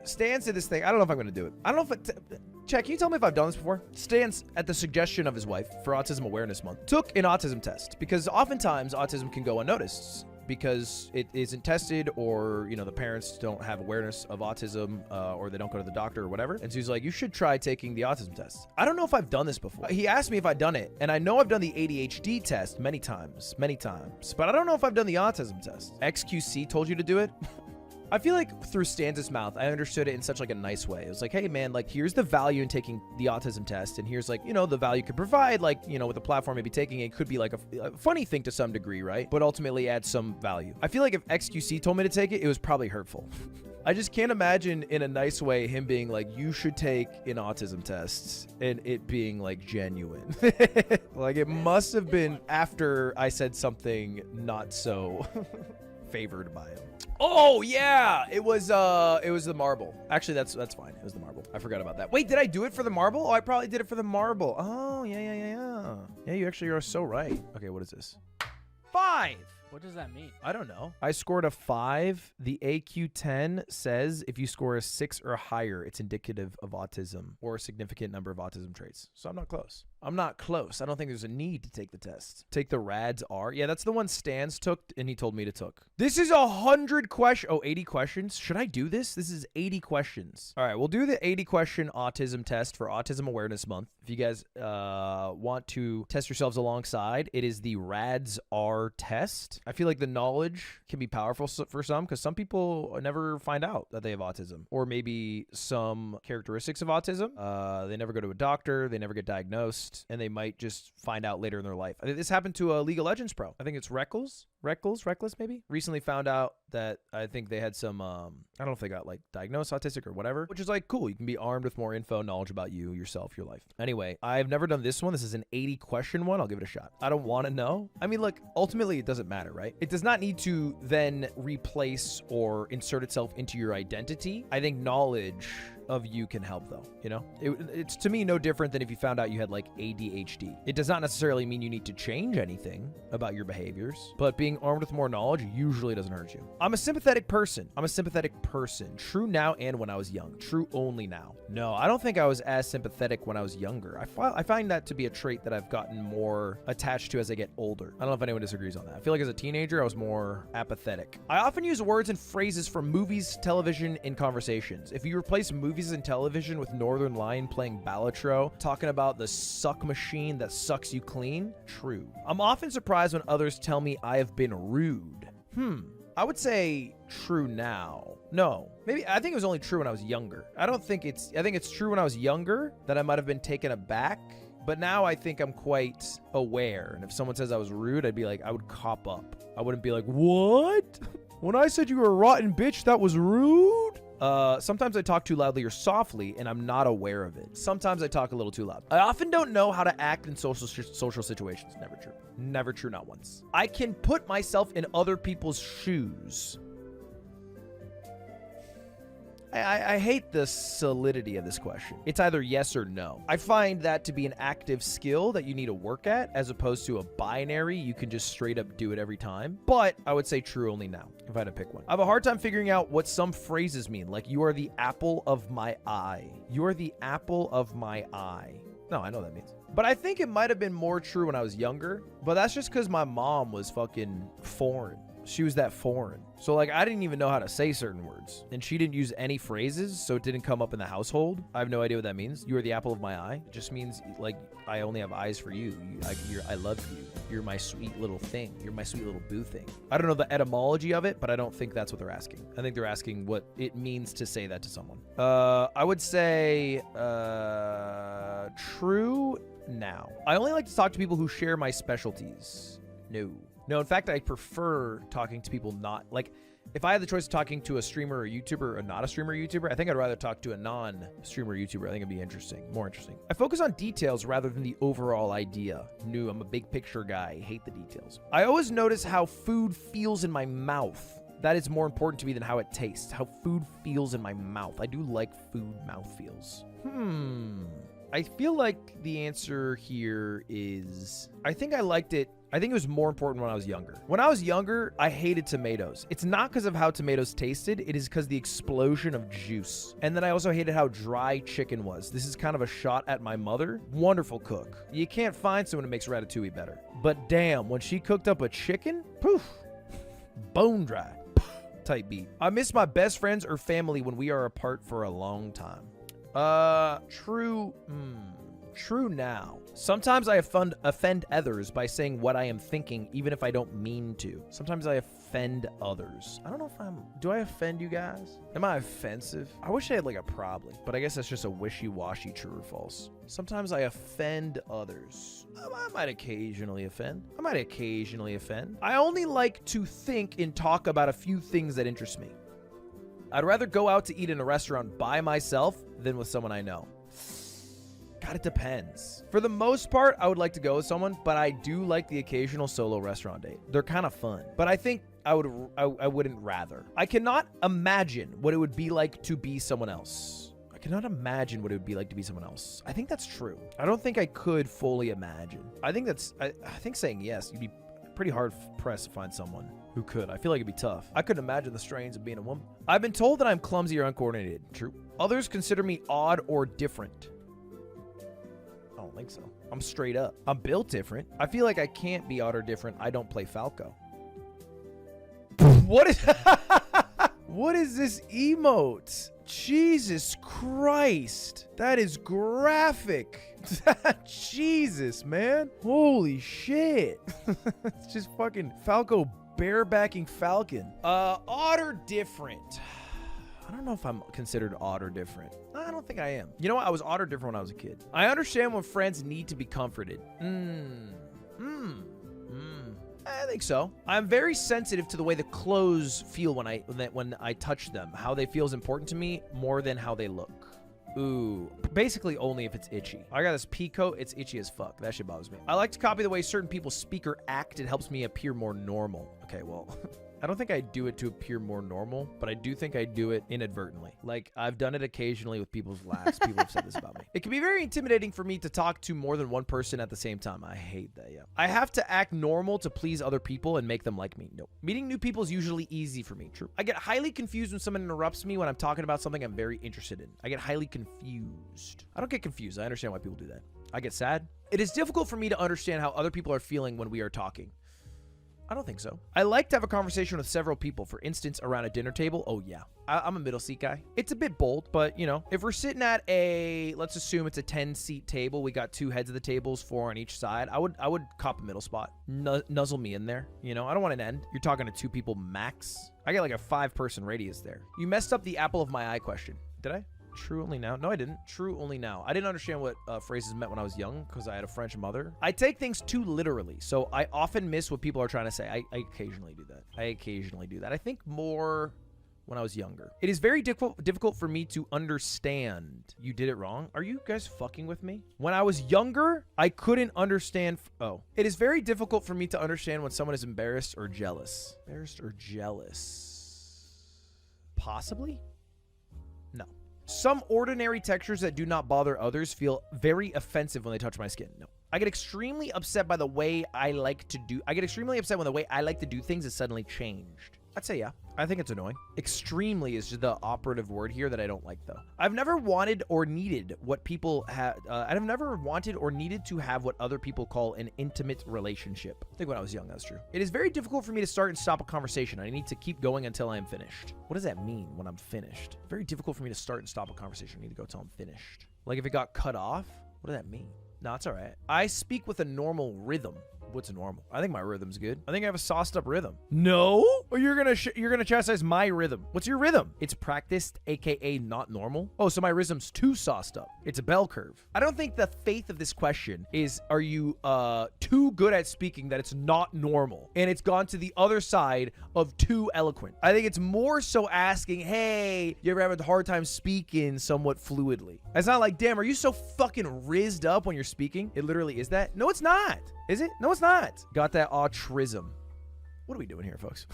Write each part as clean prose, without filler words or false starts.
Stans did this thing. I don't know if I'm gonna do it. I don't know if Chad, can you tell me if I've done this before? Stans, at the suggestion of his wife for Autism Awareness Month, took an autism test because oftentimes autism can go unnoticed because it isn't tested, or, you know, the parents don't have awareness of autism, or they don't go to the doctor or whatever. And so he's like, you should try taking the autism test. I don't know if I've done this before. He asked me if I'd done it, and I know I've done the ADHD test many times, but I don't know if I've done the autism test. XQC told you to do it? I feel like through Stan's mouth, I understood it in such like a nice way. It was like, hey man, like here's the value in taking the autism test, and here's like, you know, the value it could provide, like, you know, with the platform maybe taking it could be like a funny thing to some degree, right? But ultimately adds some value. I feel like if XQC told me to take it, it was probably hurtful. I just can't imagine in a nice way him being like, you should take an autism test, and it being like genuine. Like it must have been after I said something not so favored by him. Oh yeah, it was the marble. Actually, that's fine. It was the marble. I forgot about that. Wait, did I do it for the marble? Oh, I probably did it for the marble. Oh, yeah. Yeah, you actually are so right. Okay, what is this? 5. What does that mean? I don't know. I scored a 5. The AQ10 says if you score a 6 or higher, it's indicative of autism or a significant number of autism traits. So I'm not close. I'm not close. I don't think there's a need to take the test. Take the RAADS-R. Yeah, that's the one Stans took and he told me to took. This is 100 questions. Oh, 80 questions. Should I do this? This is 80 questions. All right, we'll do the 80 question autism test for Autism Awareness Month. If you guys want to test yourselves alongside, it is the RAADS-R test. I feel like the knowledge can be powerful for some because some people never find out that they have autism, or maybe some characteristics of autism. They never go to a doctor. They never get diagnosed. And they might just find out later in their life. I think this happened to a League of Legends pro. I think it's Reckless maybe, recently found out that I think they had some, I don't know if they got like diagnosed autistic or whatever, which is like cool. You can be armed with more info, knowledge about you, yourself, your life. Anyway, I've never done this one. This is an 80 question one. I'll give it a shot. I don't want to know. I mean, look, ultimately it doesn't matter, right? It does not need to then replace or insert itself into your identity. I think knowledge of you can help though, you know? It's to me no different than if you found out you had like ADHD. It does not necessarily mean you need to change anything about your behaviors, but being armed with more knowledge usually doesn't hurt you. I'm a sympathetic person. True now and when I was young. True only now. No, I don't think I was as sympathetic when I was younger. I find that to be a trait that I've gotten more attached to as I get older. I don't know if anyone disagrees on that. I feel like as a teenager, I was more apathetic. I often use words and phrases from movies, television, and conversations. If you replace movies and television with Northern Lion playing Balatro, talking about the suck machine that sucks you clean, true. I'm often surprised when others tell me I have been rude. I would say true now. No, maybe I think it was only true when I was younger. I think it's true when I was younger that I might have been taken aback, but now I think I'm quite aware. And if someone says I was rude, I'd be like, I would cop up. I wouldn't be like, what? When I said you were a rotten bitch, that was rude? Sometimes I talk too loudly or softly, and I'm not aware of it. Sometimes I talk a little too loud. I often don't know how to act in social situations. Never true. Never true, not once. I can put myself in other people's shoes. I hate the solidity of this question. It's either yes or no. I find that to be an active skill that you need to work at, as opposed to a binary. You can just straight up do it every time. But I would say true only now, if I had to pick one. I have a hard time figuring out what some phrases mean, like you are the apple of my eye. You are the apple of my eye. No, I know what that means. But I think it might have been more true when I was younger, but that's just because my mom was fucking foreign. She was that foreign. So like, I didn't even know how to say certain words, and she didn't use any phrases, so it didn't come up in the household. I have no idea what that means. You are the apple of my eye. It just means like, I only have eyes for you. I love you. You're my sweet little thing. You're my sweet little boo thing. I don't know the etymology of it, but I don't think that's what they're asking. I think they're asking what it means to say that to someone. I would say true now. I only like to talk to people who share my specialties. No, in fact, I prefer talking to people not, like, if I had the choice of talking to a streamer or YouTuber or not a streamer or YouTuber, I think I'd rather talk to a non-streamer YouTuber. I think it'd be interesting, more interesting. I focus on details rather than the overall idea. I'm a big picture guy. I hate the details. I always notice how food feels in my mouth. That is more important to me than how it tastes. How food feels in my mouth. I do like food mouthfeels. I feel like the answer here is, I think I liked it I think it was more important when I was younger. When I was younger, I hated tomatoes. It's not because of how tomatoes tasted. It is because the explosion of juice. And then I also hated how dry chicken was. This is kind of a shot at my mother. Wonderful cook. You can't find someone who makes ratatouille better. But damn, when she cooked up a chicken, poof, bone dry type beat. I miss my best friends or family when we are apart for a long time. True now. Sometimes I offend others by saying what I am thinking, even if I don't mean to. Sometimes I offend others. I don't know if do I offend you guys? Am I offensive? I wish I had like a probably, but I guess that's just a wishy-washy true or false. Sometimes I offend others. I might occasionally offend. I only like to think and talk about a few things that interest me. I'd rather go out to eat in a restaurant by myself than with someone I know. God, it depends. For the most part, I would like to go with someone, but I do like the occasional solo restaurant date. They're kind of fun, but I think I wouldn't rather. I cannot imagine what it would be like to be someone else. I think that's true. I don't think I could fully imagine. I think saying yes, you'd be pretty hard pressed to find someone who could. I feel like it'd be tough. I couldn't imagine the strains of being a woman. I've been told that I'm clumsy or uncoordinated. True. Others consider me odd or different. I don't think so. I'm straight up. I'm built different. I feel like I can't be odd or different. I don't play Falco. What is this emote? Jesus Christ. That is graphic. Jesus, man. Holy shit. It's just fucking Falco barebacking Falcon. Odd or different? I don't know if I'm considered odd or different. I don't think I am. You know what? I was odd or different when I was a kid. I understand when friends need to be comforted. I think so. I'm very sensitive to the way the clothes feel when I touch them. How they feel is important to me more than how they look. Ooh, basically only if it's itchy. I got this pea coat. It's itchy as fuck. That shit bothers me. I like to copy the way certain people speak or act. It helps me appear more normal. Okay, well... I don't think I do it to appear more normal, but I do think I do it inadvertently. Like, I've done it occasionally with people's laughs. People have said this about me. It can be very intimidating for me to talk to more than one person at the same time. I hate that, yeah. I have to act normal to please other people and make them like me. Nope. Meeting new people is usually easy for me. True. I get highly confused when someone interrupts me when I'm talking about something I'm very interested in. I get highly confused. I don't get confused. I understand why people do that. I get sad. It is difficult for me to understand how other people are feeling when we are talking. I don't think so. I like to have a conversation with several people. For instance, around a dinner table. Oh, yeah. I'm a middle seat guy. It's a bit bold, but, you know, if we're sitting at let's assume it's a 10-seat table. We got two heads of the tables, 4 on each side. I would cop a middle spot. Nuzzle me in there. You know, I don't want an end. You're talking to 2 people max. I get like a 5-person radius there. You messed up the apple of my eye question. Did I? True only now? No, I didn't. True only now. I didn't understand what phrases meant when I was young because I had a French mother. I take things too literally, so I often miss what people are trying to say. I occasionally do that. I think more when I was younger. It is very difficult for me to understand. You did it wrong? Are you guys fucking with me? When I was younger, I couldn't understand. It is very difficult for me to understand when someone is embarrassed or jealous. Possibly? No. Some ordinary textures that do not bother others feel very offensive when they touch my skin. No. I get extremely upset by the way I like to do. I get extremely upset when the way I like to do things is suddenly changed. I'd say yeah. I think it's annoying. Extremely is just the operative word here that I don't like, though. I've never wanted or needed what people have. I've never wanted or needed to have what other people call an intimate relationship. I think when I was young, that's true. It is very difficult for me to start and stop a conversation. I need to keep going until I am finished. What does that mean when I'm finished? Very difficult for me to start and stop a conversation. I need to go till I'm finished. Like if it got cut off, what does that mean? No, it's all right. I speak with a normal rhythm. What's normal? I think my rhythm's good. I think I have a sauced up rhythm. No? Or you're gonna chastise my rhythm. What's your rhythm? It's practiced, aka not normal. Oh, so my rhythm's too sauced up. It's a bell curve. I don't think the faith of this question is, are you too good at speaking that it's not normal? And it's gone to the other side of too eloquent. I think it's more so asking, hey, you ever have a hard time speaking somewhat fluidly? It's not like, damn, are you so fucking rizzed up when you're speaking? It literally is that. No, it's not. Is it? No, it's not. Got that autism. What are we doing here, folks?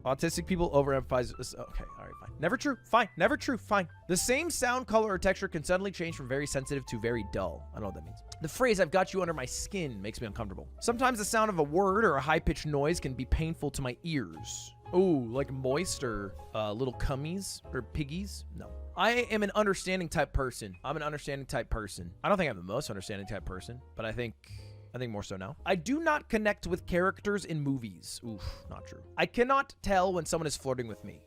Autistic people overemphasize. Okay, all right, fine. Never true. Fine. Never true. Fine. The same sound, color, or texture can suddenly change from very sensitive to very dull. I don't know what that means. The phrase "I've got you under my skin" makes me uncomfortable. Sometimes the sound of a word or a high-pitched noise can be painful to my ears. Oh, like moist or little cummies or piggies? No. I am an understanding type person. I'm an understanding type person. I don't think I'm the most understanding type person, but I think more so now. I do not connect with characters in movies. Oof, not true. I cannot tell when someone is flirting with me.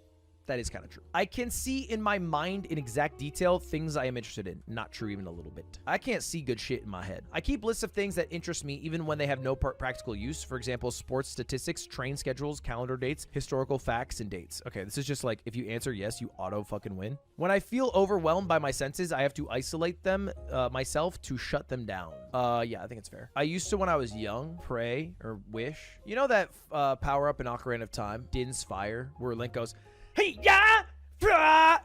That is kind of true. I can see in my mind in exact detail things I am interested in. Not true even a little bit. I can't see good shit in my head. I keep lists of things that interest me even when they have no practical use. For example, sports statistics, train schedules, calendar dates, historical facts, and dates. Okay, this is just like if you answer yes, you auto fucking win. When I feel overwhelmed by my senses, I have to isolate them myself to shut them down. Yeah, I think it's fair. I used to, when I was young, pray or wish. You know that power up in Ocarina of Time, Din's Fire, where Link goes, "Hey, yeah!"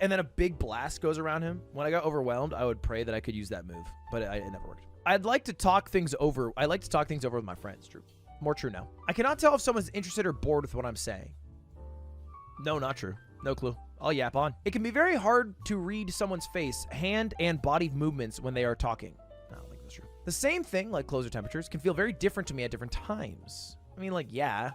And then a big blast goes around him. When I got overwhelmed, I would pray that I could use that move, but it never worked. I'd like to talk things over. I like to talk things over with my friends. True. More true now. I cannot tell if someone's interested or bored with what I'm saying. No, not true. No clue. I'll yap on. It can be very hard to read someone's face, hand, and body movements when they are talking. I don't think that's true. The same thing, like clothes or temperatures, can feel very different to me at different times. I mean, like, yeah,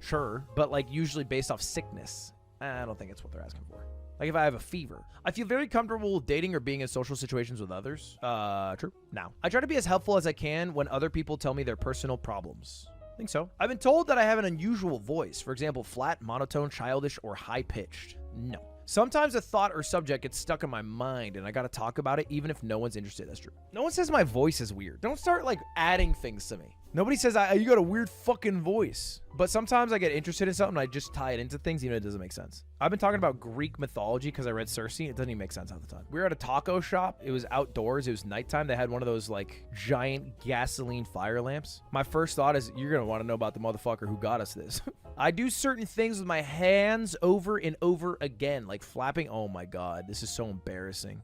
sure, but like usually based off sickness. I don't think it's what they're asking for. Like if I have a fever. I feel very comfortable with dating or being in social situations with others. True. Now, I try to be as helpful as I can when other people tell me their personal problems. I think so. I've been told that I have an unusual voice. For example, flat, monotone, childish, or high-pitched. No. Sometimes a thought or subject gets stuck in my mind and I gotta talk about it even if no one's interested. That's true. No one says my voice is weird. Don't start like adding things to me. Nobody says you got a weird fucking voice. But sometimes I get interested in something and I just tie it into things even if it doesn't make sense. I've been talking about Greek mythology because I read Circe. It doesn't even make sense half the time. We were at a taco shop. It was outdoors. It was nighttime. They had one of those like giant gasoline fire lamps. My first thought is you're gonna want to know about the motherfucker who got us this. I do certain things with my hands over and over again, like flapping. Oh my God, this is so embarrassing.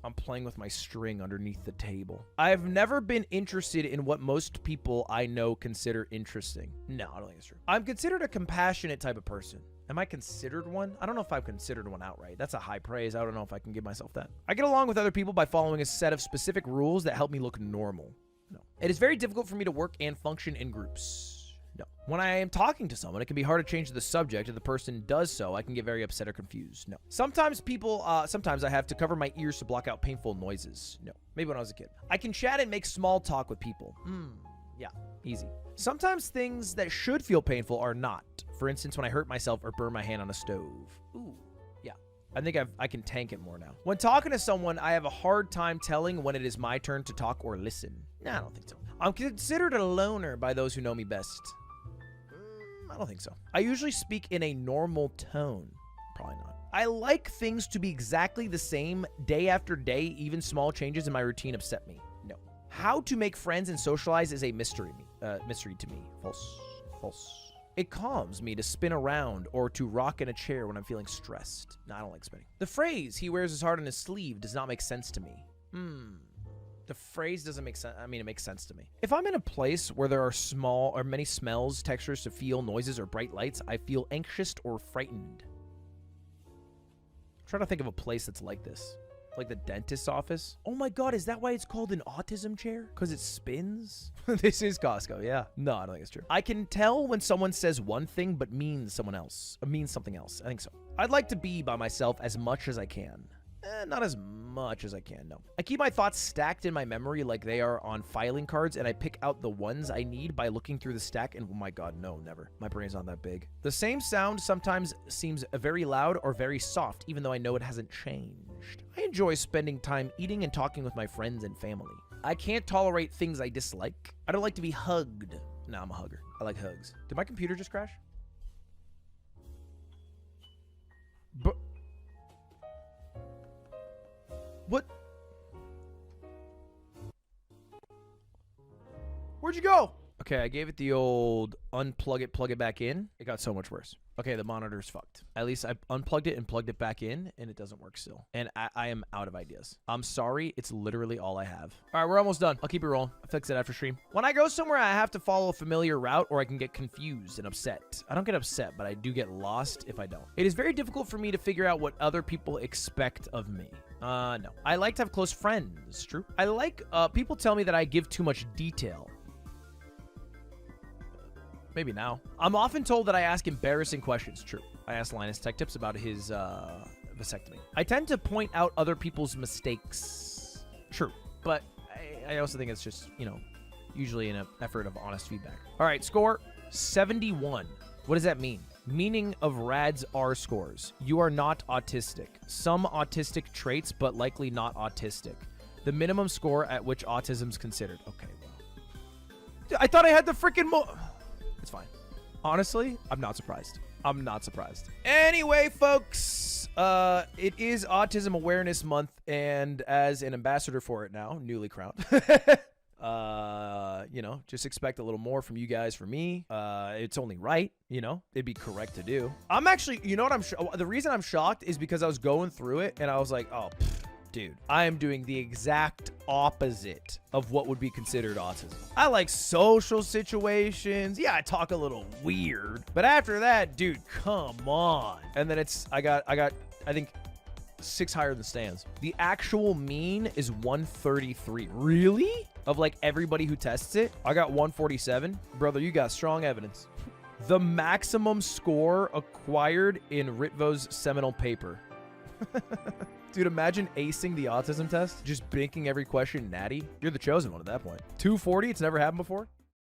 I'm playing with my string underneath the table. I have never been interested in what most people I know consider interesting. No, I don't think it's true. I'm considered a compassionate type of person. Am I considered one? I don't know if I've considered one outright. That's a high praise. I don't know if I can give myself that. I get along with other people by following a set of specific rules that help me look normal. No. It is very difficult for me to work and function in groups. No. When I am talking to someone, it can be hard to change the subject. If the person does so, I can get very upset or confused. No. Sometimes I have to cover my ears to block out painful noises. No. Maybe when I was a kid. I can chat and make small talk with people. Yeah, easy. Sometimes things that should feel painful are not. For instance, when I hurt myself or burn my hand on a stove. Ooh, yeah. I think I can tank it more now. When talking to someone, I have a hard time telling when it is my turn to talk or listen. Nah, I don't think so. I'm considered a loner by those who know me best. I don't think so. I usually speak in a normal tone. Probably not. I like things to be exactly the same day after day. Even small changes in my routine upset me. No. How to make friends and socialize is a mystery to me. False. It calms me to spin around or to rock in a chair when I'm feeling stressed. No, I don't like spinning. The phrase, "he wears his heart on his sleeve," does not make sense to me. The phrase doesn't make sense. I mean, it makes sense to me. If I'm in a place where there are small or many smells, textures to feel, noises, or bright lights, I feel anxious or frightened. I'm trying to think of a place that's like this. Like the dentist's office. Oh my God, is that why it's called an autism chair? Because it spins? This is Costco, yeah. No, I don't think it's true. I can tell when someone says one thing but means something else. I think so. I'd like to be by myself as much as I can. Not as much as I can, no. I keep my thoughts stacked in my memory like they are on filing cards, and I pick out the ones I need by looking through the stack, and oh my God, no, never. My brain's not that big. The same sound sometimes seems very loud or very soft, even though I know it hasn't changed. I enjoy spending time eating and talking with my friends and family. I can't tolerate things I dislike. I don't like to be hugged. No, I'm a hugger. I like hugs. Did my computer just crash? But... what? Where'd you go? Okay. Okay, I gave it the old unplug it, plug it back in. It got so much worse. Okay, the monitor's fucked. At least I unplugged it and plugged it back in, and it doesn't work still. And I am out of ideas. I'm sorry. It's literally all I have. All right, we're almost done. I'll keep it rolling. I'll fix it after stream. When I go somewhere, I have to follow a familiar route, or I can get confused and upset. I don't get upset, but I do get lost if I don't. It is very difficult for me to figure out what other people expect of me. No. I like to have close friends. True. I like, people tell me that I give too much detail. Maybe now. I'm often told that I ask embarrassing questions. True. I asked Linus Tech Tips about his vasectomy. I tend to point out other people's mistakes. True. But I also think it's just, you know, usually in an effort of honest feedback. All right, score 71. What does that mean? Meaning of RAADS-R scores. You are not autistic. Some autistic traits, but likely not autistic. The minimum score at which autism is considered. Okay, well. Dude, I thought I had the freaking It's fine. Honestly, I'm not surprised. I'm not surprised. Anyway, folks, it is Autism Awareness Month, and as an ambassador for it now, newly crowned, you know, just expect a little more from you guys from me. It's only right, you know, it'd be correct to do. I'm actually, you know what, the reason I'm shocked is because I was going through it and I was like, oh, dude, I am doing the exact opposite of what would be considered autism. I like social situations. Yeah, I talk a little weird. But after that, dude, come on. And then I got, I think, 6 higher than stands. The actual mean is 133. Really? Of like everybody who tests it? I got 147. Brother, you got strong evidence. The maximum score acquired in Ritvo's seminal paper. Dude, imagine acing the autism test, just banking every question natty. You're the chosen one at that point. 240, it's never happened before.